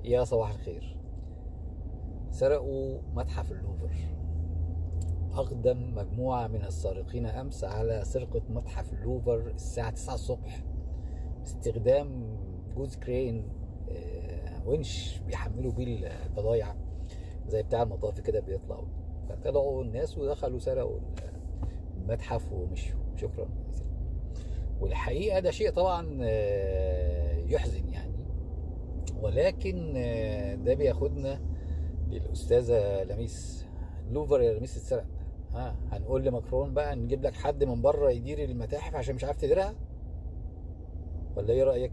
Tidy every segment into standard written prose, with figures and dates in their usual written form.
يا صباح الخير. سرقوا متحف اللوفر. أقدم مجموعة من السارقين أمس على سرقة متحف اللوفر الساعة 9 الصبح باستخدام جوز كرين، ونش بيحملوا بيه البضايع زي بتاع المطافي كده بيطلعوا. فطلعوا الناس ودخلوا سرقوا المتحف ومشوا. شكرا. والحقيقة ده شيء طبعا يحزن يعني، ولكن ده بياخدنا للأستاذة لميس. اللوفر يا لميس اتسرق. هنقول لماكرون بقى نجيب لك حد من بره يدير المتاحف عشان مش عارف تديرها؟ ولا ايه رأيك؟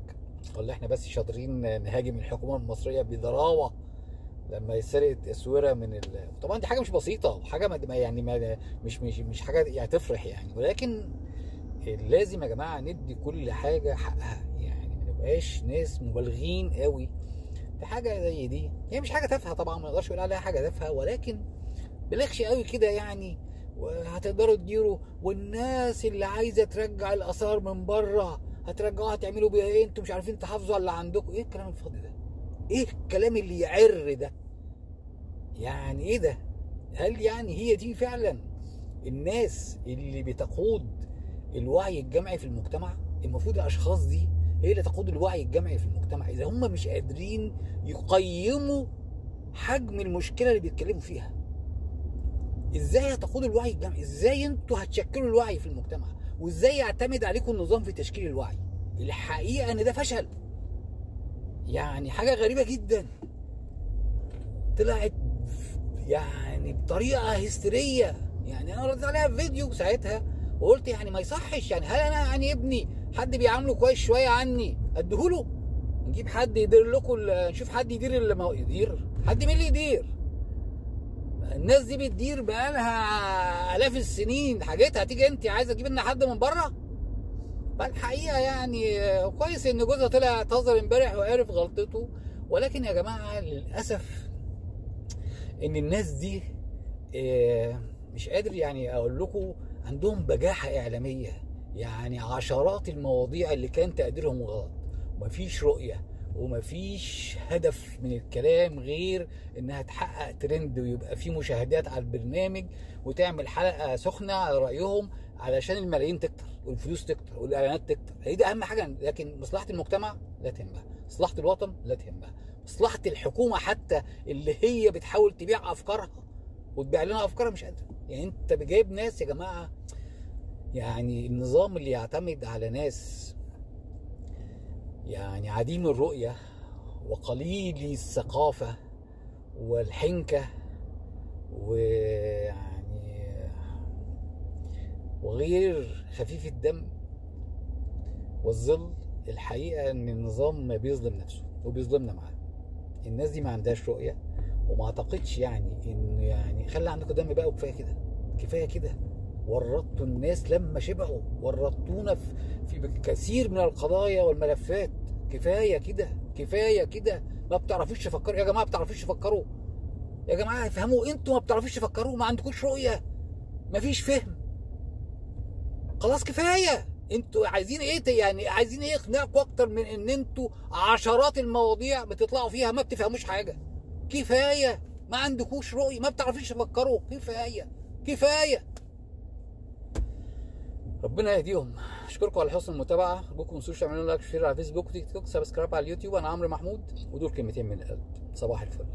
ولا احنا بس شاطرين نهاجم الحكومة المصرية بضراوة لما يسرق التسويرة من طبعا دي حاجة مش بسيطة، وحاجة مش حاجة يعني تفرح يعني، ولكن لازم يا جماعة ندي كل حاجة حقها، يعني ما نبقاش ناس مبالغين قوي في حاجة زي دي. هي مش حاجة تافهة طبعا، ما نقدرش نقول عليها حاجة تافهة، ولكن بلغش قوي كده يعني. وهتقدروا تديروا، والناس اللي عايزة ترجع الآثار من بره هترجعوها، هتعملوا بيها ايه؟ انتوا مش عارفين تحافظوا على اللي عندكم؟ ايه الكلام الفاضي ده؟ ايه الكلام اللي يعر ده؟ يعني ايه ده؟ هل يعني هي دي فعلا الناس اللي بتقود الوعي الجمعي في المجتمع؟ المفروض الاشخاص دي هي اللي تقود الوعي الجمعي في المجتمع. اذا هم مش قادرين يقيموا حجم المشكله اللي بيتكلموا فيها، ازاي هتقودوا الوعي الجمعي؟ ازاي انتوا هتشكلوا الوعي في المجتمع؟ وازاي يعتمد عليكم النظام في تشكيل الوعي؟ الحقيقه ان ده فشل، يعني حاجه غريبه جدا. طلعت يعني بطريقه هستيريه. يعني انا رديت عليها في فيديو ساعتها وقلت يعني ما يصحش، يعني هل انا يعني ابني حد بيعامله كويس شويه عني اديهوله؟ نجيب حد يدير لكم، نشوف حد يدير يدير حد مين اللي يدير؟ الناس دي بتدير بقالها آلاف السنين حاجتها، هتيجي انت عايزه تجيب لنا حد من بره؟ فالحقيقه يعني كويس ان جوزها طلع اعتذر امبارح وعرف غلطته، ولكن يا جماعه للاسف ان الناس دي مش قادر يعني اقول لكم عندهم بجاحه اعلاميه. يعني عشرات المواضيع اللي كان تقديرهم غلط، ومفيش رؤيه ومفيش هدف من الكلام غير انها تحقق ترند ويبقى في مشاهدات على البرنامج وتعمل حلقه سخنه على رايهم علشان الملايين تكتر والفلوس تكتر والاعلانات تكتر. هي دي اهم حاجه، لكن مصلحه المجتمع لا تهمها، مصلحه الوطن لا تهمها، مصلحه الحكومه حتى اللي هي بتحاول تبيع افكارها وتبيع لنا افكارها مش قادره. يعني انت جايب ناس يا جماعه، يعني النظام اللي يعتمد على ناس يعني عديم الرؤيه وقليل الثقافه والحنكه ويعني وغير خفيف الدم والظل، الحقيقه ان النظام بيظلم نفسه وبيظلمنا معاه. الناس دي ما عندهاش رؤيه، وما اعتقدش يعني انه يعني خلي عندكم دم بقى وكفايه كده، كفايه كده. ورطتوا الناس لما شبعوا، ورطونا في كثير من القضايا والملفات. كفايه كده، كفايه كده. ما بتعرفوش تفكروا يا جماعه، ما بتعرفوش تفكروا يا جماعه، افهموا انتوا ما بتعرفوش تفكروا، ما عندكوش رؤيه، ما فيش فهم. خلاص كفايه. انتوا عايزين ايه؟ يعني عايزين ايه يقنعكم اكتر من ان انتوا عشرات المواضيع بتطلعوا فيها ما بتفهموش حاجه؟ كفايه. ما عندكوش رؤيه، ما بتعرفوش تفكروا. كفايه كفايه. ربنا يهديهم. اشكركم على حسن المتابعه. ارجوكم ما تنسوش تعملوا لايك وشير على فيسبوك وتيك توك، سبسكرايب على اليوتيوب. انا عمرو محمود، ودول كلمتين من القلب. صباح الفل.